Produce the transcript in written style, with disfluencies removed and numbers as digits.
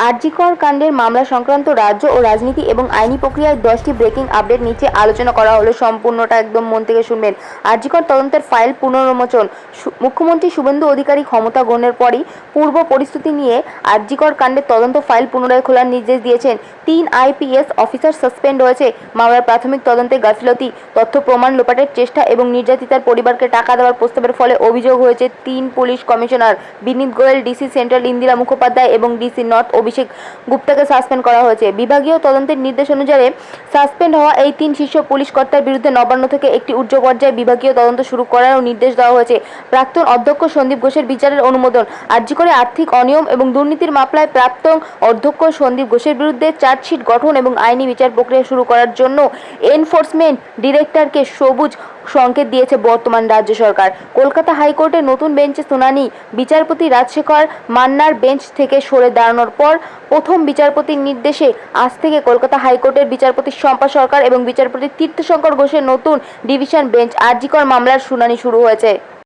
আরজিকর কাণ্ডের মামলা সংক্রান্ত রাজ্য ও রাজনীতি এবং আইনি প্রক্রিয়ায় 10টি ব্রেকিং আপডেট নিচে আলোচনা করা হলো। সম্পূর্ণটা একদম মন থেকে শুনবেন। আরজিকর তদন্তের ফাইল পুনর্মোচন। মুখ্যমন্ত্রী শুভেন্দু অধিকারী ক্ষমতা গ্রহণের পরই পূর্ব পরিস্থিতি নিয়ে আরজিকর কাণ্ডের তদন্ত ফাইল পুনরায় খোলার নির্দেশ দিয়েছেন। 3 আইপিএস অফিসার সাসপেন্ড হয়েছে। মামলার প্রাথমিক তদন্তে গাফিলতি, তথ্য প্রমাণ লোপাটের চেষ্টা এবং নির্যাতিতার পরিবারকে টাকা দেওয়ার প্রস্তাবের ফলে অভিযোগ হয়েছে। 3 পুলিশ কমিশনার বিনীত গোয়েল, ডিসি সেন্ট্রাল ইন্দিরা মুখোপাধ্যায় এবং ডিসি নর্থ অভিষেক গুপ্তাকে সাসপেন্ড করা হয়েছে। বিভাগীয় তদন্তের নির্দেশ অনুযায়ী সাসপেন্ড হওয়া এই 3 শীর্ষ পুলিশ কর্তার বিরুদ্ধে নবান্ন থেকে একটি উচ্চ পর্যায়ে বিভাগীয় তদন্ত শুরু করারও নির্দেশ দেওয়া হয়েছে। প্রাক্তন অধ্যক্ষ সন্দীপ ঘোষের বিচারের অনুমোদন। আরজিকরে আর্থিক অনিয়ম এবং দুর্নীতির মামলায় প্রাক্তন অধ্যক্ষ সন্দীপ ঘোষের বিরুদ্ধে চার্জশিট গঠন এবং আইনি বিচার প্রক্রিয়া শুরু করার জন্য এনফোর্সমেন্ট ডিরেক্টরকে সবুজ সংকেত দিয়েছে বর্তমান রাজ্য সরকার। কলকাতা হাইকোর্টের নতুন বেঞ্চে শুনানি। বিচারপতি রাজশেখর মান্নার বেঞ্চ থেকে সরে দাঁড়ানোর পর প্রথম বিচারপতির নির্দেশে আজ থেকে কলকাতা হাইকোর্টের বিচারপতি শম্পা সরকার এবং বিচারপতি তীর্থশঙ্কর ঘোষের নতুন ডিভিশন বেঞ্চ আরজিকর মামলার শুনানি শুরু হয়েছে।